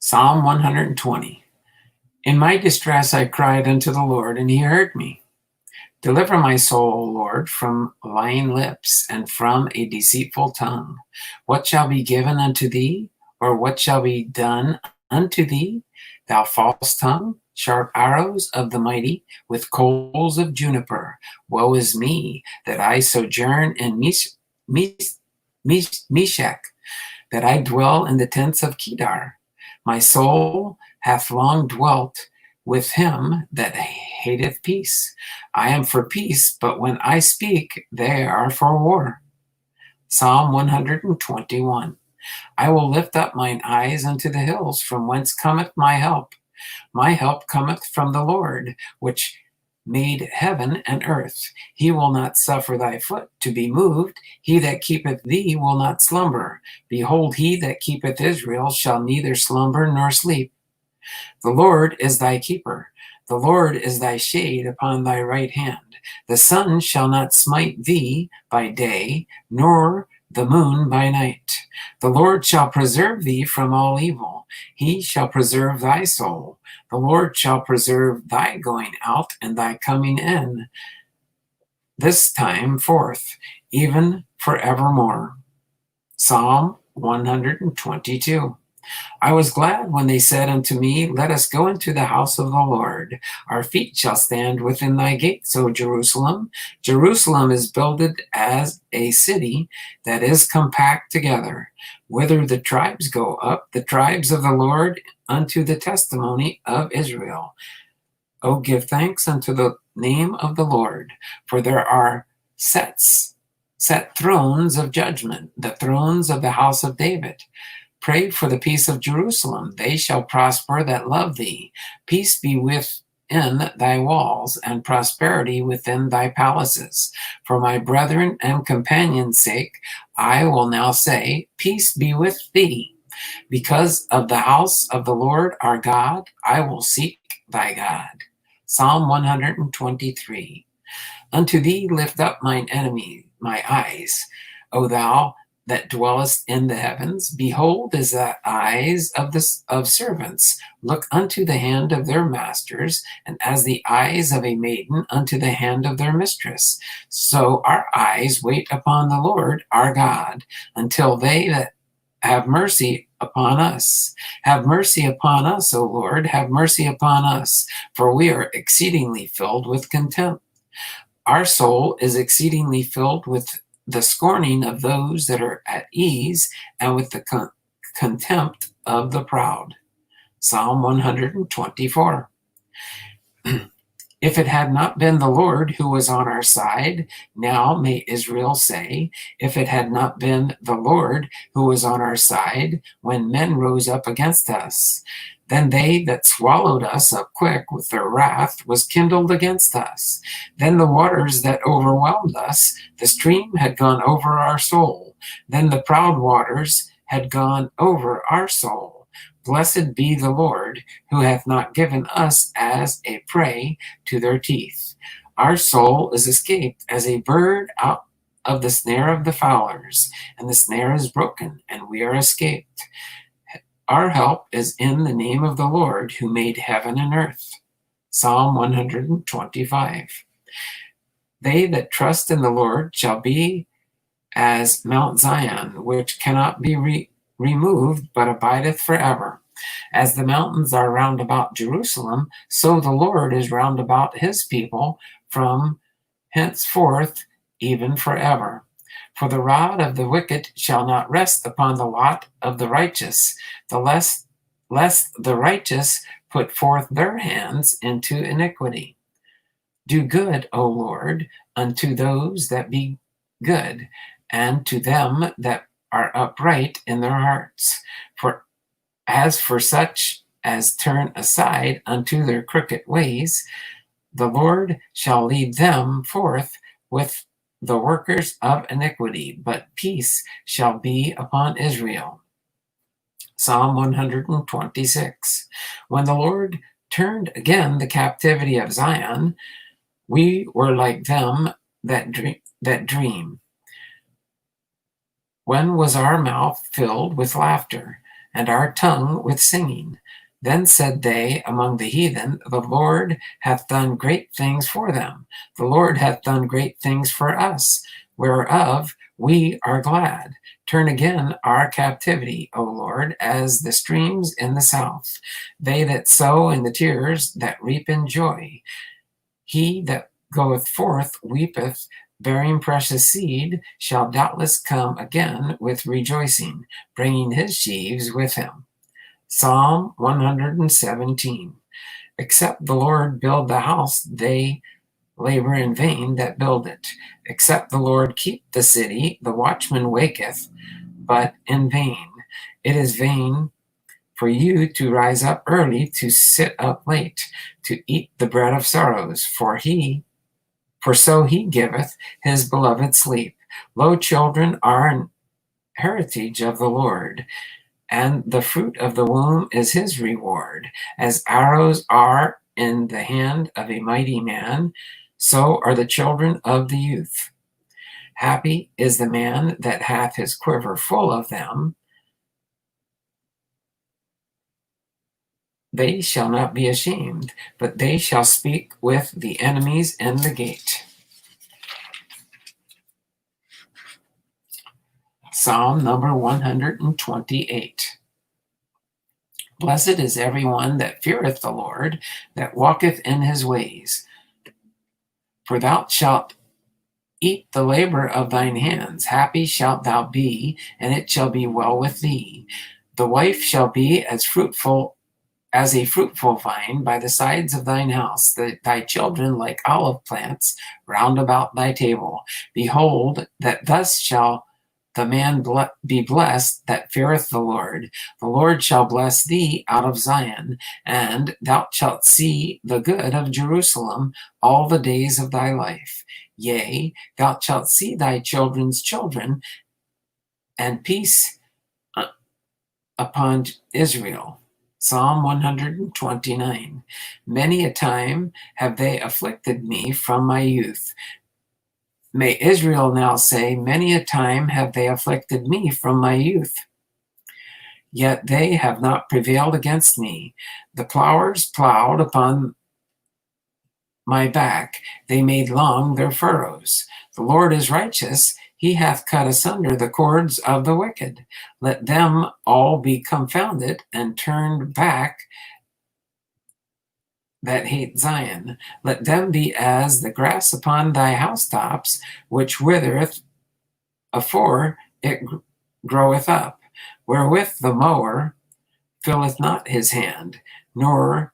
Psalm 120. In my distress I cried unto the Lord, and he heard me. Deliver my soul, O Lord, from lying lips, and from a deceitful tongue. What shall be given unto thee, or what shall be done unto thee, thou false tongue? Sharp arrows of the mighty, with coals of juniper. Woe is me, that I sojourn in Meshech, that I dwell in the tents of Kedar. My soul hath long dwelt with him that hateth peace. I am for peace, but when I speak, they are for war. Psalm 121. I will lift up mine eyes unto the hills, from whence cometh my help. My help cometh from the Lord, which made heaven and earth. He will not suffer thy foot to be moved. He that keepeth thee will not slumber. Behold, he that keepeth Israel shall neither slumber nor sleep. The Lord is thy keeper. The Lord is thy shade upon thy right hand. The sun shall not smite thee by day, nor the moon by night. The Lord shall preserve thee from all evil. He shall preserve thy soul. The Lord shall preserve thy going out and thy coming in, this time forth, even forevermore. Psalm 122. I was glad when they said unto me, Let us go into the house of the Lord. Our feet shall stand within thy gates, O Jerusalem. Jerusalem is builded as a city that is compact together, whither the tribes go up, the tribes of the Lord, unto the testimony of Israel. O give thanks unto the name of the Lord, for there are set thrones of judgment, the thrones of the house of David. Pray for the peace of Jerusalem. They shall prosper that love thee. Peace be within thy walls, and prosperity within thy palaces. For my brethren and companions' sake, I will now say, Peace be with thee. Because of the house of the Lord our God, I will seek thy God. Psalm 123. Unto thee lift up mine enemy, my eyes, O thou that dwellest in the heavens. Behold, as the eyes of servants look unto the hand of their masters, and as the eyes of a maiden unto the hand of their mistress. So our eyes wait upon the Lord our God, until they that have mercy upon us. Have mercy upon us, O Lord, have mercy upon us, for we are exceedingly filled with contempt. Our soul is exceedingly filled with the scorning of those that are at ease, and with the contempt of the proud. Psalm 124. If it had not been the Lord who was on our side, now may Israel say, if it had not been the Lord who was on our side, when men rose up against us, then they that swallowed us up quick with their wrath was kindled against us. Then the waters that overwhelmed us, the stream had gone over our soul. Then the proud waters had gone over our soul. Blessed be the Lord, who hath not given us as a prey to their teeth. Our soul is escaped as a bird out of the snare of the fowlers, and the snare is broken, and we are escaped. Our help is in the name of the Lord, who made heaven and earth. Psalm 125. They that trust in the Lord shall be as Mount Zion, which cannot be removed, but abideth forever. As the mountains are round about Jerusalem, so the Lord is round about his people from henceforth, even forever. For the rod of the wicked shall not rest upon the lot of the righteous, lest the righteous put forth their hands into iniquity. Do good, O Lord, unto those that be good, and to them that are upright in their hearts. For as for such as turn aside unto their crooked ways, the Lord shall lead them forth with the workers of iniquity, but peace shall be upon Israel. Psalm 126. When the Lord turned again the captivity of Zion, we were like them that dream. When was our mouth filled with laughter, and our tongue with singing. Then said they among the heathen, the Lord hath done great things for them. The Lord hath done great things for us, whereof we are glad. Turn again our captivity, O Lord, as the streams in the south. They that sow in the tears, that reap in joy. He that goeth forth weepeth, bearing precious seed, shall doubtless come again with rejoicing, bringing his sheaves with him. Psalm 117. Except the Lord build the house, they labor in vain that build it. Except the Lord keep the city, the watchman waketh, but in vain. It is vain for you to rise up early, to sit up late, to eat the bread of sorrows, for so he giveth his beloved sleep. Lo, children are an heritage of the Lord, and the fruit of the womb is his reward. As arrows are in the hand of a mighty man, so are the children of the youth. Happy is the man that hath his quiver full of them. They shall not be ashamed, but they shall speak with the enemies in the gate. Psalm number 128. Blessed is every one that feareth the Lord, that walketh in his ways. For thou shalt eat the labor of thine hands. Happy shalt thou be, and it shall be well with thee. The wife shall be as a fruitful vine by the sides of thine house, thy children like olive plants round about thy table. Behold, that thus shall the man be blessed that feareth the Lord. The Lord shall bless thee out of Zion, and thou shalt see the good of Jerusalem all the days of thy life. Yea, thou shalt see thy children's children, and peace upon Israel. Psalm 129. Many a time have they afflicted me from my youth. May Israel now say, many a time have they afflicted me from my youth. Yet they have not prevailed against me. The plowers plowed upon my back. They made long their furrows. The Lord is righteous. He hath cut asunder the cords of the wicked. Let them all be confounded and turned back that hate Zion. Let them be as the grass upon thy housetops, which withereth afore it groweth up, wherewith the mower filleth not his hand, nor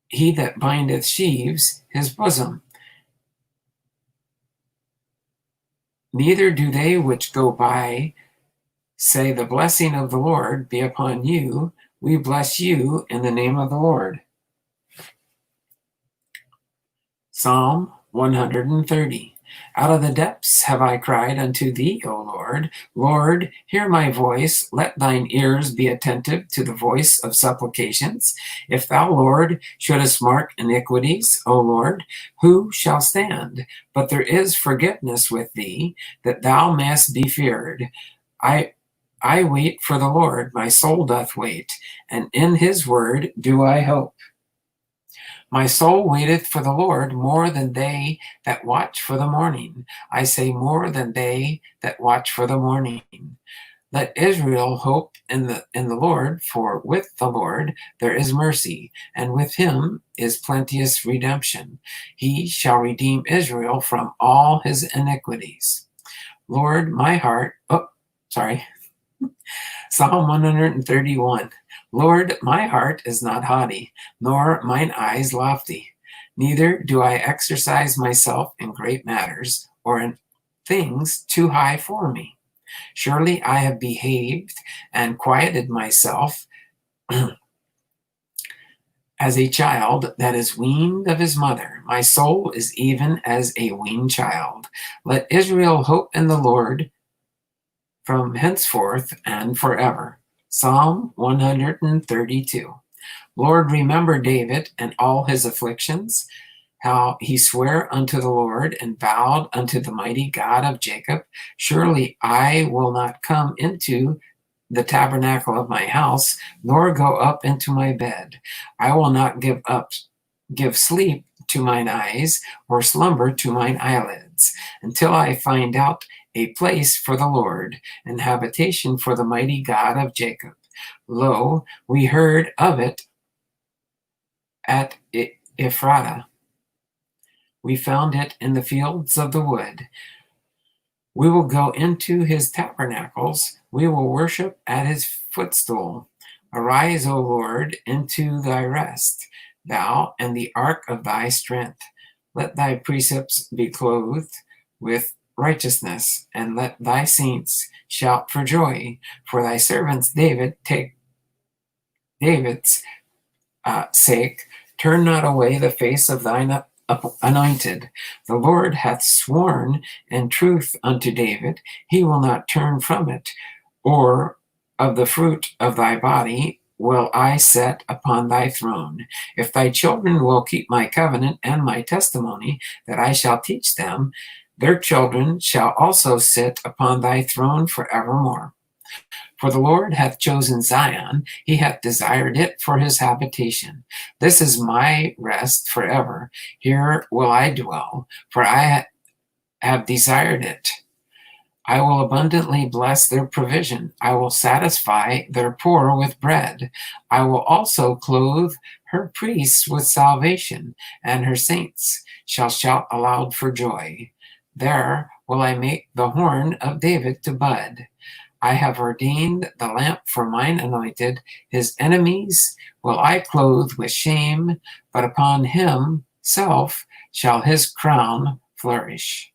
he that bindeth sheaves his bosom. Neither do they which go by say, the blessing of the Lord be upon you. We bless you in the name of the Lord. Psalm 130. Out of the depths have I cried unto thee, O Lord. Lord, hear my voice. Let thine ears be attentive to the voice of supplications. If thou, Lord, shouldest mark iniquities, O Lord, who shall stand? But there is forgiveness with thee, that thou mayest be feared. I wait for the Lord, my soul doth wait, and in his word do I hope. My soul waiteth for the Lord more than they that watch for the morning. I say more than they that watch for the morning. Let Israel hope in the Lord, for with the Lord there is mercy, and with him is plenteous redemption. He shall redeem Israel from all his iniquities. Lord, my heart, Psalm 131. Lord, my heart is not haughty, nor mine eyes lofty. Neither do I exercise myself in great matters, or in things too high for me. Surely I have behaved and quieted myself as a child that is weaned of his mother. My soul is even as a weaned child. Let Israel hope in the Lord from henceforth and forever. Psalm 132. Lord, remember David and all his afflictions, how he sware unto the Lord and vowed unto the mighty God of Jacob, surely I will not come into the tabernacle of my house, nor go up into my bed. I will not give sleep to mine eyes, or slumber to mine eyelids, until I find out a place for the Lord, an habitation for the mighty God of Jacob. Lo, we heard of it at Ephrata. We found it in the fields of the wood. We will go into his tabernacles. We will worship at his footstool. Arise, O Lord, into thy rest, thou and the ark of thy strength. Let thy precepts be clothed with righteousness, and let thy saints shout for joy. For thy servants David's sake, turn not away the face of thine anointed. The Lord hath sworn in truth unto David, he will not turn from it, or of the fruit of thy body will I set upon thy throne. If thy children will keep my covenant and my testimony that I shall teach them, their children shall also sit upon thy throne forevermore. For the Lord hath chosen Zion, he hath desired it for his habitation. This is my rest forever. Here will I dwell, for I have desired it. I will abundantly bless their provision. I will satisfy their poor with bread. I will also clothe her priests with salvation, and her saints shall shout aloud for joy. There will I make the horn of David to bud. I have ordained the lamp for mine anointed. His enemies will I clothe with shame, but upon himself shall his crown flourish.